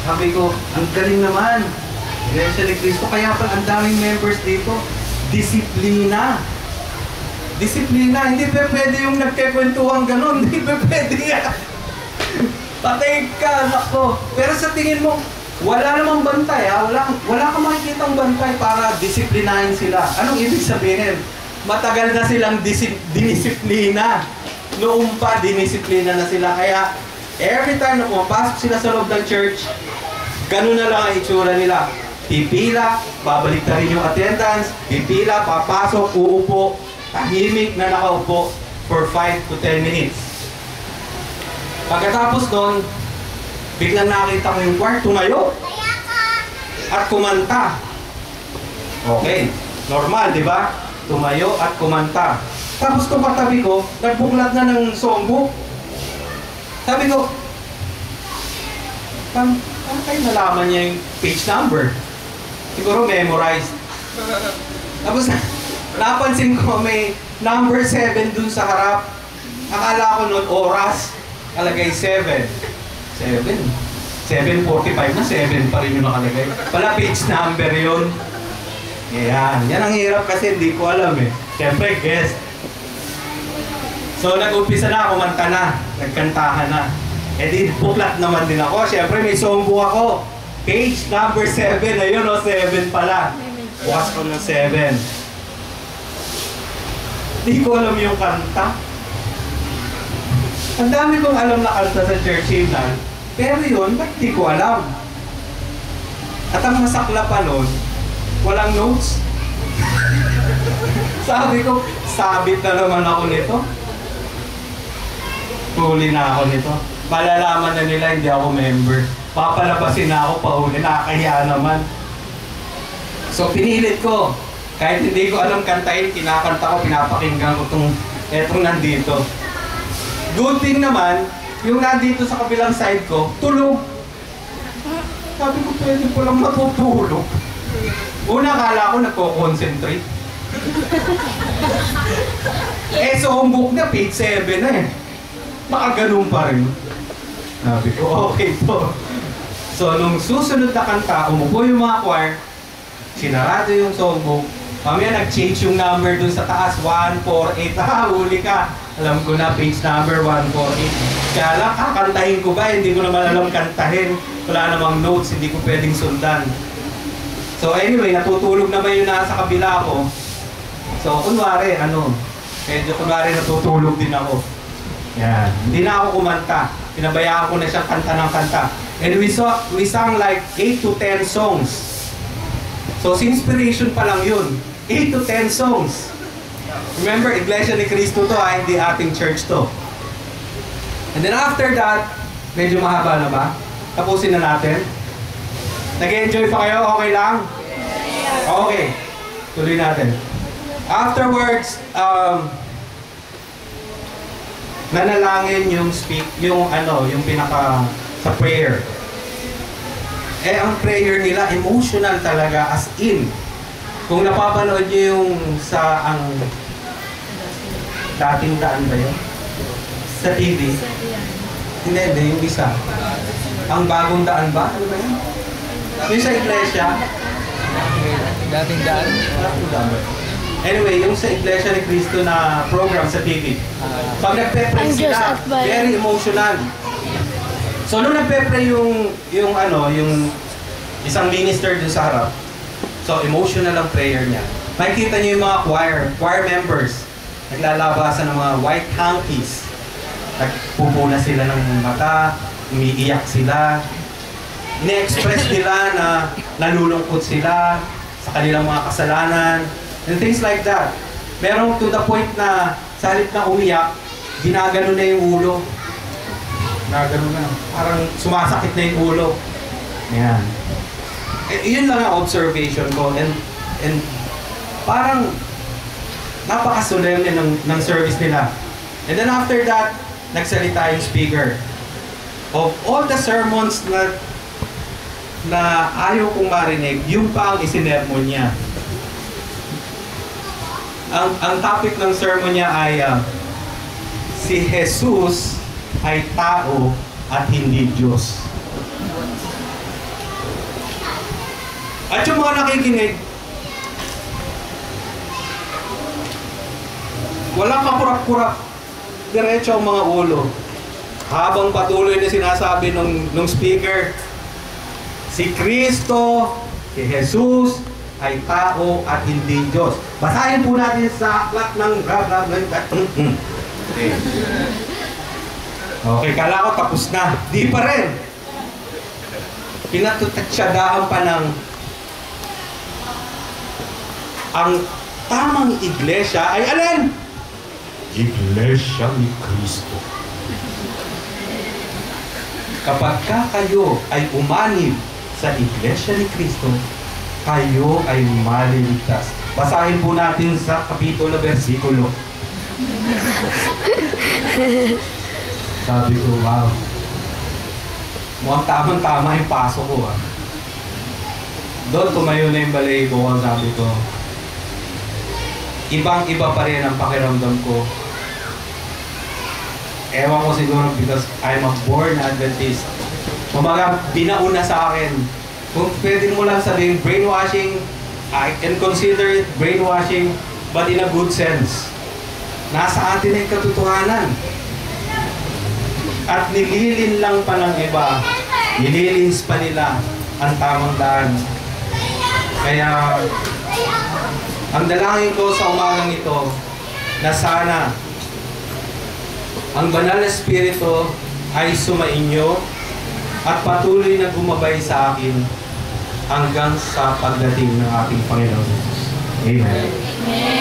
Sabi ko, ang galing naman. Iglesia ni Cristo. Kaya pala ang daming members dito. Disiplina. Disiplina. Hindi pa pwede yung nagkikwentuhan ganun. Hindi pa pwede yan. Patay ka, nako. Pero sa tingin mo, wala namang bantay, ha? Wala kang makikitang bantay para disiplinahin sila. Anong ibig sabihin? Matagal na silang dinisiplina. Noong pa, dinisiplina na sila. Kaya, every time na pumapasok sila sa loob ng church, ganun na lang ang itsura nila. Pipila, babalik na rin yung attendance, pipila, papasok, uupo, tahimik na nakaupo for 5 to 10 minutes. Pagkatapos doon, biglang nakita ko yung choir, tumayo at kumanta. Okay, normal, di ba? Tumayo at kumanta. Tapos kung katabi ko, nagbuklat na ng songbook. Sabi ko, paano kayo nalaman niya yung page number? Siguro memorized. Tapos napansin ko may number 7 dun sa harap. Akala ko noon oras, kalagay 7. 7.45 na, 7 pa rin yung nakalagay. Pala page number yun. Yan ang hirap kasi hindi ko alam eh. Siyempre, guest. So, nag-umpisa na, kumanta na. Nagkantahan na. Eh di, buklat naman din ako. Siyempre, may songbook ako. Page number 7. Ayun o, 7 pala. Bukas ko ng 7. Hindi ko alam yung kanta. Ang dami kong alam na kanta sa church hymnal. Pero yun, ba't di ko alam? At ang masakla pa nun, walang notes. Sabi ko, sabit na naman ako nito. Huli na ako nito. Malalaman na nila hindi ako member. Papalabasin na ako, pauli. Nakakahiya naman. So, pinilit ko. Kahit hindi ko alam kantahin, kinakanta ko, pinapakinggan ko etong nandito. Good thing naman, yung nandito sa kabilang side ko, tulog. Sabi ko, pwede ko lang matutulog. Una, akala ko nagko-concentrate. Songbook na, page 7 na eh. Baka ganun pa rin. Sabi ko, okay to. So, nung susunod na kanta, umupo yung mga choir, sinarado yung songbook, mamaya nag-change yung number dun sa taas, 148. Huli ka. Alam ko na, page number 148. Kaya lang, kakantahin ko ba? Hindi ko naman alam kantahin. Wala namang notes, hindi ko pwedeng sundan. So anyway, natutulog naman yung nasa kabila ko. So kunwari, medyo kunwari natutulog din ako. Yan. Hindi na ako kumanta. Pinabayaan ko na siyang kanta ng kanta. And we sang like 8 to 10 songs. So inspiration pa lang yun. 8 to 10 songs. Remember, Iglesia ni Cristo to, hindi ating church to. And then after that, medyo mahaba na ba? Tapusin na natin. Nag-enjoy pa kayo? Okay lang? Okay. Tuloy natin. Afterwards, nanalangin yung yung pinaka sa prayer. Ang prayer nila emotional talaga, as in. Kung napapanood niyo yung ang dating daan ba yun? Sa TV? Hindi, yung isa. Ang bagong daan ba? Ano ba yun? Yung sa iglesia? Dating daan? Anyway, yung sa Iglesia ni Cristo na program sa TV. Pag nagpe-pray sila, very emotional. So, nung nagpe-pray yung isang minister dun sa harap, so, emotional ang prayer niya. Makikita niyo yung mga choir members. Naglalabasan ng mga white hankies. Nagpupuna sila ng mata, umiiyak sila. Ine-express nila na nalulungkot sila sa kanilang mga kasalanan, and things like that. Pero to the point na sa halip na umiyak, ginagano na yung ulo. Ginagano na. Parang sumasakit na yung ulo. Yan. Yun lang ang observation ko. And parang napaka-solemn ng service nila. And then after that, nagsalita yung speaker. Of all the sermons na ayaw kong marinig, yung pa ang isinermon niya. Ang topic ng sermon niya ay si Jesus ay tao at hindi Diyos. At yung mga nakikinig, walang kakurap-kurap. Diretso ang mga ulo. Habang patuloy na sinasabi nung speaker, si Kristo, si Jesus, ay tao at hindi Diyos. Basahin po natin sa aklat ng Okay. Okay, kala ko tapos na. Di pa rin. Pinatutsagaan pa ng ang tamang iglesia ay alin? Iglesia ni Kristo. Kapag kayo ay umanib sa Iglesia ni Kristo, kayo ay maliligtas. Basahin po natin sa kapitulo, versikulo. Sabi ko, wow. Mukhang tamang-tama yung pasok ko. Doon tumayo na yung balahibo ko, sabi ko. Ibang-iba pa rin ang pakiramdam ko. Ewan ko siguro because I'm a born Adventist. Kumaga, binauna sa akin. Kung pwede mo lang sabihin, brainwashing, I can consider it brainwashing, but in a good sense. Nasa atin ay katotohanan. At nililin lang pa ng iba, nililins pa nila ang tamang daan. Kaya, ang dalangin ko sa umagang ito, na sana ang banal na Espiritu ay sumainyo at patuloy na gumabay sa akin hanggang sa pagdating ng ating Panginoon Jesus. Amen.